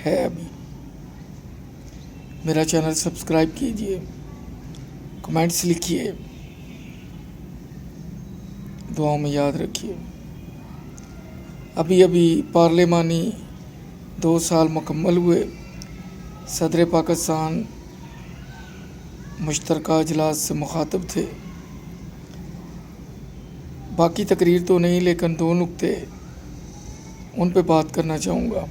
ہے ابھی۔ میرا چینل سبسکرائب کیجئے، کمنٹس لکھیے، دعاؤں میں یاد رکھیے۔ ابھی پارلیمانی 2 سال مکمل ہوئے۔ صدر پاکستان مشترکہ اجلاس سے مخاطب تھے۔ باقی تقریر تو نہیں، لیکن 2 نکتے ان پہ بات کرنا چاہوں گا۔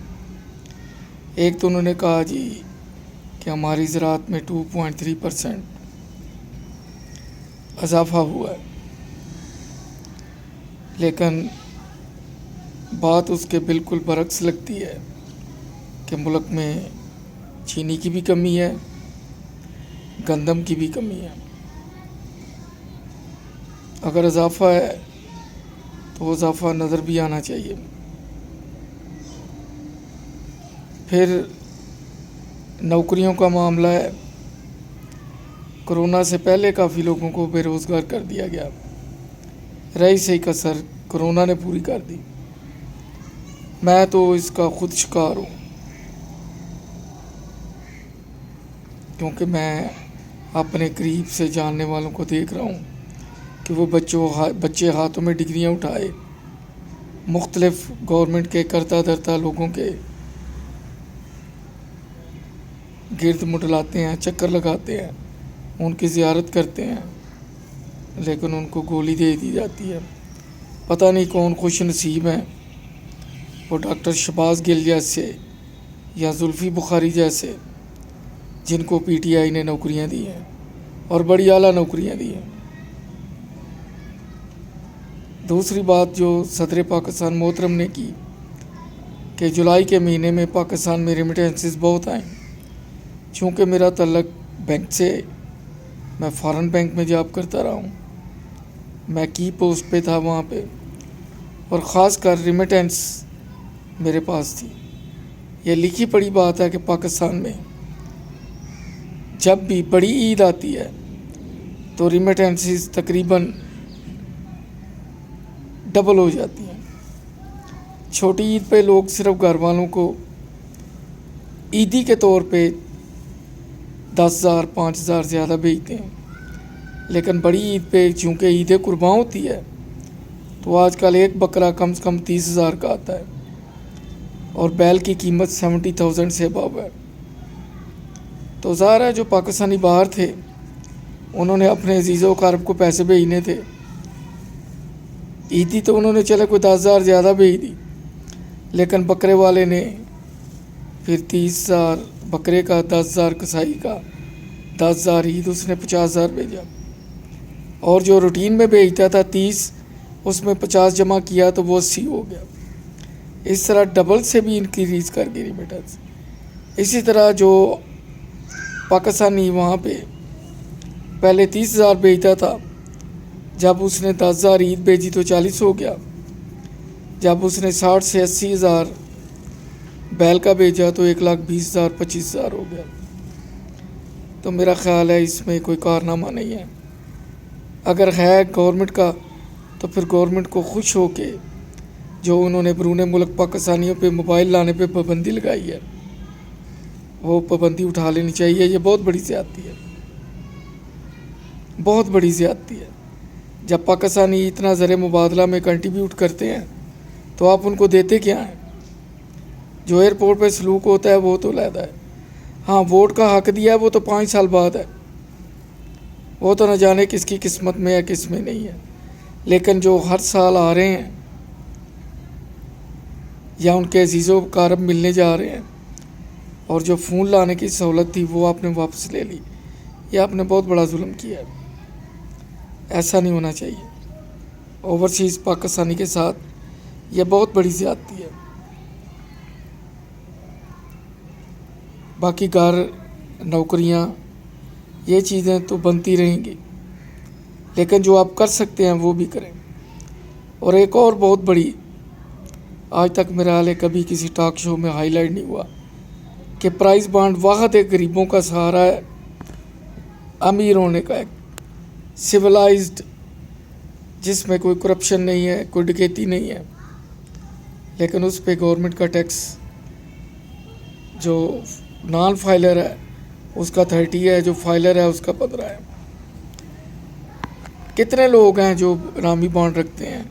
ایک تو انہوں نے کہا کہ ہماری زراعت میں 2.3% اضافہ ہوا ہے، لیکن بات اس کے بالکل برعکس لگتی ہے کہ ملک میں چینی کی بھی کمی ہے، گندم کی بھی کمی ہے۔ اگر اضافہ ہے تو اضافہ نظر بھی آنا چاہیے۔ پھر نوکریوں کا معاملہ ہے۔ کرونا سے پہلے کافی لوگوں کو بے روزگار کر دیا گیا، رہی صحیح کسر کرونا نے پوری کر دی۔ میں تو اس کا خود شکار ہوں، کیونکہ میں اپنے قریب سے جاننے والوں کو دیکھ رہا ہوں کہ وہ بچے ہاتھوں میں ڈگریاں اٹھائے مختلف گورنمنٹ کے کرتا دھرتا لوگوں کے گرد منڈلاتے ہیں، چکر لگاتے ہیں، ان کی زیارت کرتے ہیں، لیکن ان کو گولی دے دی جاتی ہے۔ پتہ نہیں کون خوش نصیب ہیں، وہ ڈاکٹر شہباز گل جیسے یا زلفی بخاری جیسے، جن کو پی ٹی آئی نے نوکریاں دی ہیں اور بڑی اعلیٰ نوکریاں دی ہیں۔ دوسری بات جو صدر پاکستان محترم نے کی کہ جولائی کے مہینے میں پاکستان میں ریمیٹنسز بہت آئیں۔ چونکہ میرا تعلق بینک سے، میں فارن بینک میں جاب کرتا رہا ہوں، میں کی پوسٹ پہ تھا وہاں پہ، اور خاص کر ریمیٹنس میرے پاس تھی۔ یہ لکھی پڑھی بات ہے کہ پاکستان میں جب بھی بڑی عید آتی ہے تو ریمیٹنسز تقریباً ڈبل ہو جاتی ہیں۔ چھوٹی عید پہ لوگ صرف گھر والوں کو عیدی کے طور پہ 10,000 5,000 زیادہ بھیجتے ہیں، لیکن بڑی عید پہ چونکہ عید قرباں ہوتی ہے تو آج کل ایک بکرا کم سے کم 30,000 کا آتا ہے، اور بیل کی قیمت 70,000 سے ابو ہے۔ تو ظاہر ہے جو پاکستانی باہر تھے انہوں نے اپنے عزیز و اقارب کو پیسے بھیجنے تھے، عیدی تو انہوں نے چلے کوئی 10,000 زیادہ بھیج دی، لیکن بکرے والے نے پھر 30,000 بکرے کا، 10,000 کسائی کا، 10,000 عید، اس نے 50,000 بھیجا، اور جو روٹین میں بھیجتا تھا 30، اس میں 50 جمع کیا تو وہ 80 ہو گیا۔ اس طرح ڈبل سے بھی انکریز کر گئی ریمیٹنس۔ اسی طرح جو پاکستانی وہاں پہ پہلے 30,000 بھیجتا تھا، جب اس نے 10,000 عید بھیجی تو 40 ہو گیا، جب اس نے 60 سے 80,000 بیل کا بھیجا تو 1,20,000 25,000 ہو گیا۔ تو میرا خیال ہے اس میں کوئی کارنامہ نہیں ہے۔ اگر ہے گورنمنٹ کا تو پھر گورنمنٹ کو خوش ہو کے جو انہوں نے بیرون ملک پاکستانیوں پہ موبائل لانے پہ پابندی لگائی ہے، وہ پابندی اٹھا لینی چاہیے۔ یہ بہت بڑی زیادتی ہے، بہت بڑی زیادتی ہے۔ جب پاکستانی اتنا زر مبادلہ میں کنٹریبیوٹ کرتے ہیں تو آپ ان کو دیتے کیا ہیں؟ جو ایئرپورٹ پہ سلوک ہوتا ہے وہ تو علیحدہ ہے، ہاں ووٹ کا حق دیا ہے وہ تو 5 سال بعد ہے، وہ تو نہ جانے کس کی قسمت میں ہے کس میں نہیں ہے، لیکن جو ہر سال آ رہے ہیں یا ان کے عزیز و اقارب ملنے جا رہے ہیں، اور جو فون لانے کی سہولت تھی وہ آپ نے واپس لے لی، یہ آپ نے بہت بڑا ظلم کیا ہے۔ ایسا نہیں ہونا چاہیے۔ اوورسیز پاکستانی کے ساتھ یہ بہت بڑی زیادتی ہے۔ باقی گھر، نوکریاں، یہ چیزیں تو بنتی رہیں گی، لیکن جو آپ کر سکتے ہیں وہ بھی کریں۔ اور ایک اور بہت بڑی، آج تک میرا حال ہے کبھی کسی ٹاک شو میں ہائی لائٹ نہیں ہوا کہ پرائز بانڈ واحد ایک غریبوں کا سہارا ہے، امیر ہونے کا، ایک سویلائزڈ، جس میں کوئی کرپشن نہیں ہے، کوئی ڈکیتی نہیں ہے، لیکن اس پہ گورنمنٹ کا ٹیکس جو نان فائلر ہے اس کا 30 ہے، جو فائلر ہے اس کا 15 ہے۔ کتنے لوگ ہیں جو نامی بانڈ رکھتے ہیں؟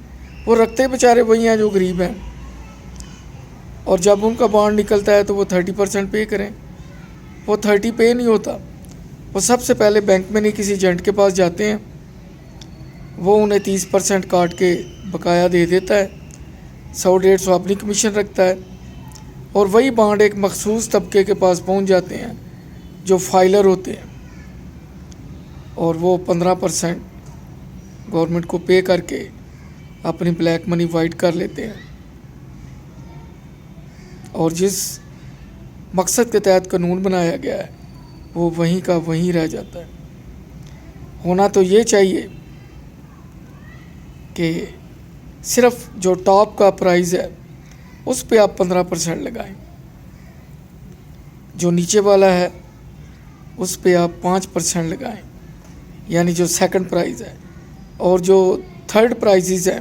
وہ رکھتے بیچارے وہی ہیں جو غریب ہیں، اور جب ان کا بانڈ نکلتا ہے تو وہ 30% پے کریں۔ وہ 30 پے نہیں ہوتا، وہ سب سے پہلے بینک میں نہیں کسی ایجنٹ کے پاس جاتے ہیں، وہ انہیں 30% کاٹ کے بقایا دے دیتا ہے، 100-150 اپنی کمیشن رکھتا ہے، اور وہی بانڈ ایک مخصوص طبقے کے پاس پہنچ جاتے ہیں جو فائلر ہوتے ہیں، اور وہ 15% گورنمنٹ کو پے کر کے اپنی بلیک منی وائٹ کر لیتے ہیں، اور جس مقصد کے تحت قانون بنایا گیا ہے وہ وہیں کا وہیں رہ جاتا ہے۔ ہونا تو یہ چاہیے کہ صرف جو ٹاپ کا پرائز ہے اس پہ آپ 15% لگائیں، جو نیچے والا ہے اس پہ آپ 5% لگائیں، یعنی جو سیکنڈ پرائز ہے، اور جو تھرڈ پرائزز ہیں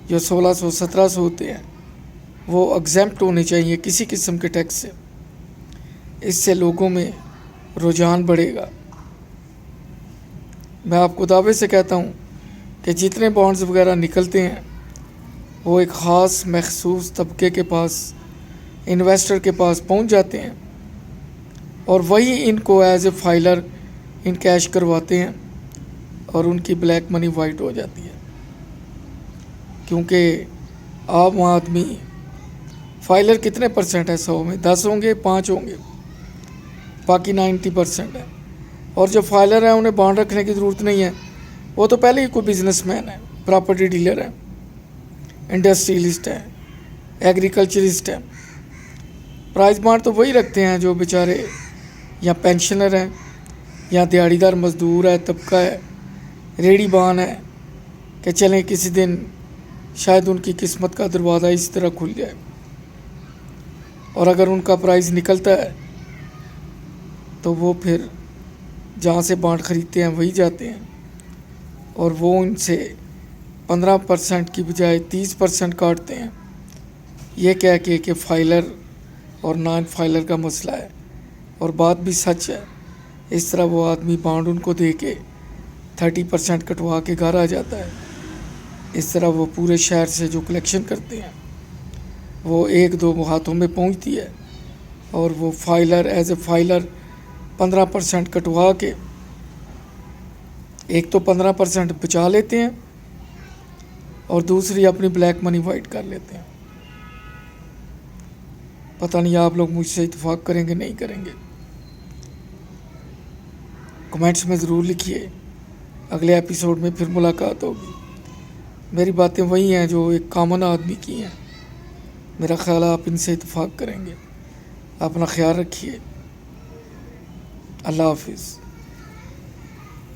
جو 1600-1700 ہوتے ہیں وہ ایگزیمپٹ ہونے چاہیے کسی قسم کے ٹیکس سے۔ اس سے لوگوں میں رجحان بڑھے گا۔ میں آپ کو دعوے سے کہتا ہوں کہ جتنے بانڈز وغیرہ نکلتے ہیں وہ ایک خاص مخصوص طبقے کے پاس، انویسٹر کے پاس پہنچ جاتے ہیں، اور وہی ان کو as a filer in cash کرواتے ہیں، اور ان کی بلیک منی وائٹ ہو جاتی ہے، کیونکہ عام آدمی فائلر کتنے پرسنٹ ہے؟ 100 میں 10 ہوں گے، 5 ہوں گے، باقی 90% ہے۔ اور جو فائلر ہیں انہیں بانڈ رکھنے کی ضرورت نہیں ہے، وہ تو پہلے ہی کوئی بزنس مین ہے، پراپرٹی ڈیلر ہے، انڈسٹریلسٹ ہے، ایگریکلچرسٹ ہے۔ پرائز بانڈ تو وہی رکھتے ہیں جو بیچارے یا پینشنر ہیں، یا دیہڑی دار مزدور ہے، طبقہ ہے، ریڑھی بان ہے، کہ چلیں کسی دن شاید ان کی قسمت کا دروازہ اس طرح کھل جائے، اور اگر ان کا پرائز نکلتا ہے تو وہ پھر جہاں سے بانڈ خریدتے ہیں وہی جاتے ہیں، اور وہ ان سے 15% کی بجائے 30% کاٹتے ہیں، یہ کہہ کے کہ فائلر اور نان فائلر کا مسئلہ ہے، اور بات بھی سچ ہے۔ اس طرح وہ آدمی بانڈ ان کو دے کے 30% کٹوا کے گھر آ جاتا ہے۔ اس طرح وہ پورے شہر سے جو کلیکشن کرتے ہیں وہ 1-2 ہاتھوں میں پہنچتی ہے، اور وہ فائلر ایز اے فائلر 15% کٹوا کے ایک تو 15% بچا لیتے ہیں، اور دوسری اپنی بلیک منی وائٹ کر لیتے ہیں۔ پتہ نہیں آپ لوگ مجھ سے اتفاق کریں گے نہیں کریں گے؟ کمنٹس میں ضرور لکھیے۔ اگلے ایپیسوڈ میں پھر ملاقات ہوگی۔ میری باتیں وہی ہیں جو ایک کامن آدمی کی ہیں، میرا خیال ہے آپ ان سے اتفاق کریں گے۔ اپنا خیال رکھیے۔ اللہ حافظ۔